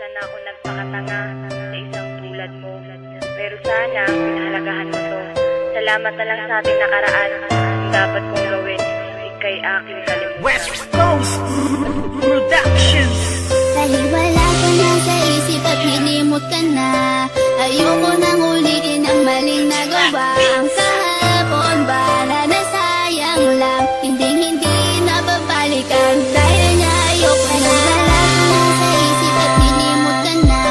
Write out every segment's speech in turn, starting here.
minsan ako nagpakatanga sa isang tulad mo. Pero sana pinahalagahan mo to. Salamat na lang sa ating nakaraan. Ang dapat kong gawin, ika'y aking kalimutan. West Coast Productions. Dahil wala ka na sa isip at nilimot ka na, ayoko nang ulitin ang maling nagawa. Ang kahapon ba na nasayang lang, hindi nababalikan. Dahil niya ayoko na. Wala ka na sa isip at nilimot ka na,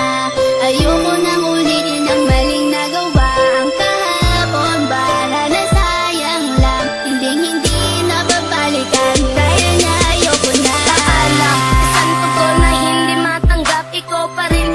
ayoko nang ulitin ang maling nagawa. Ang kahapon ba na nasayang lang, hindi nababalikan. Dahil niya ayoko na. Isang tugo na hindi matanggap, ikaw pa rin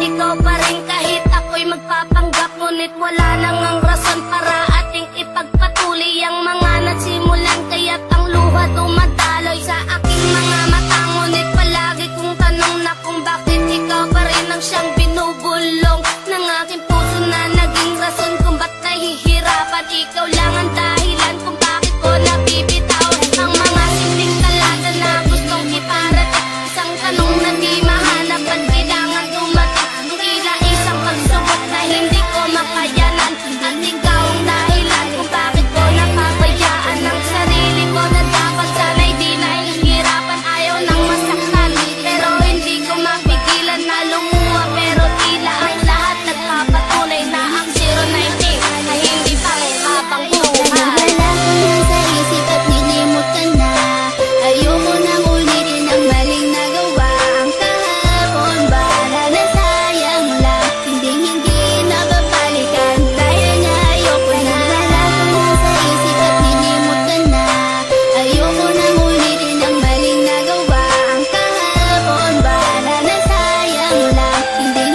kahit ako'y magpapanggap. Ngunit wala nang ang rason para ating ipagpatuloy ang mga nagsimulan. Kaya't ang luha dumadaloy sa aking mga mata. Ngunit palagi kong tanong na kung bakit ikaw pa rin ang siyang binubulong ng aking puso na naging rason kung ba't nahihirapan. Ikaw lang ang dahilan kung bakit ko nabibitaw ang mga simpleng talata na gustong iparating. Isang tanong na di mahanap at kailangan dumating. Ang tila isang pagsubok na hindi ko makayanan. At ikaw ang dahilan kung bakit ko napabayaan ang sarili ko na dapat sana'y di nahihirapan. Ayaw nang masaktan, pero hindi ko mapigilan na lumuha. Pero tila ang lahat nagpapatunay na ang 019 na hindi pa habang buhay. Wala ko na sa isip at nilimot ka na, ayoko nang ulitin ang maling nagawa. Ang kahapon ba na nasayang lang, hindi nababalikan. Dahil niya ayoko na. Wala ko na sa isip at nilimot ka na, ayoko nang ulitin ang maling nagawa. Ang kahapon ba na nasayang lang, hindi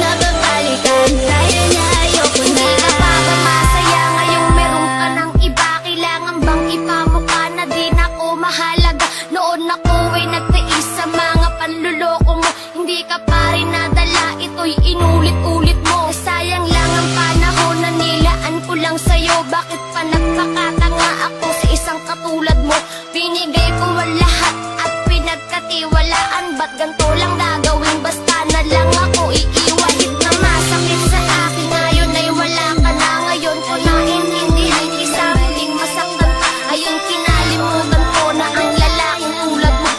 nababalikan. Dahil niya ayoko na. Hindi ka pa ba masaya ngayong meron ka ng iba? Kailangan bang ipamukha na di na ako mahalaga? Noon ako ay nagtiis sa mga panluloko mo. Hindi ka pa rin nadala, ito'y inulit-ulit mo. Sayang lang ang panahon na nilaan ko lang sa'yo. Bakit pa nagpakatanga ako sa isang katulad mo? Binigay ko ang lahat at pinagkatiwalaan. Ba't ganito lang gagawin? Basta na lang ako iiwahit na masakit sa akin. Ngayon ay wala ka na. Ngayon ko naiintindihan isa muling masaktan ka. Ayun kinalimutan ko na ang lalaking tulad mo.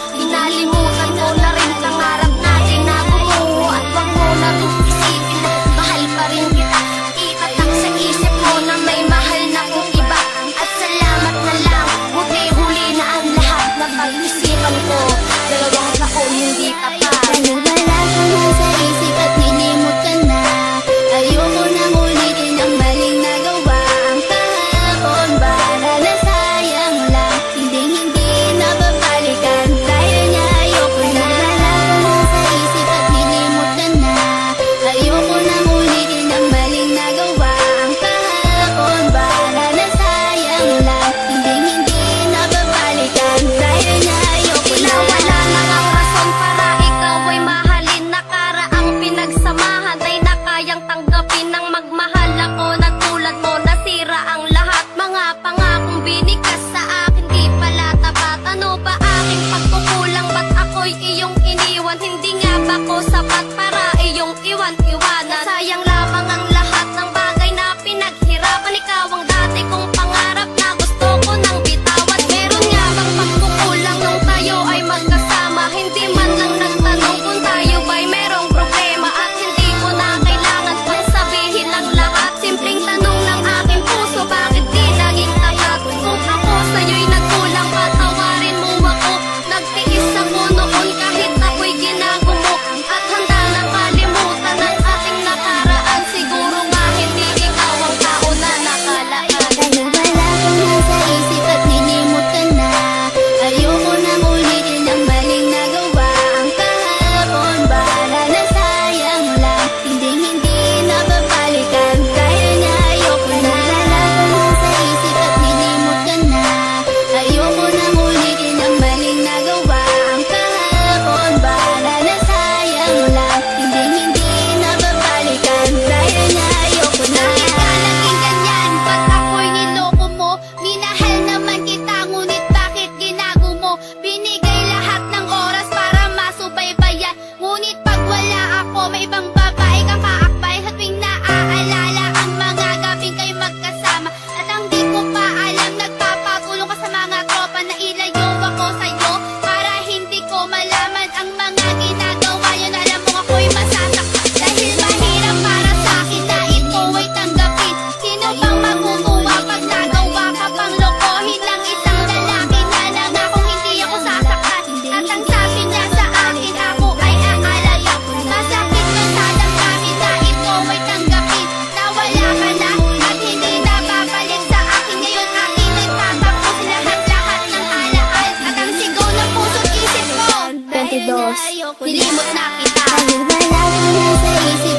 At ang sabi niya sa akin, ako ay aalayo. Masakit man sa damdamin na ikaw ay tanggapin. Nawala ka na at hindi na babalik sa akin. Ngayon aking nagtatapos lahat-lahat ng halaal. At ang sigaw ng puso't isip ko, 22, nilimot na kita. Dahil wala ka na sa isip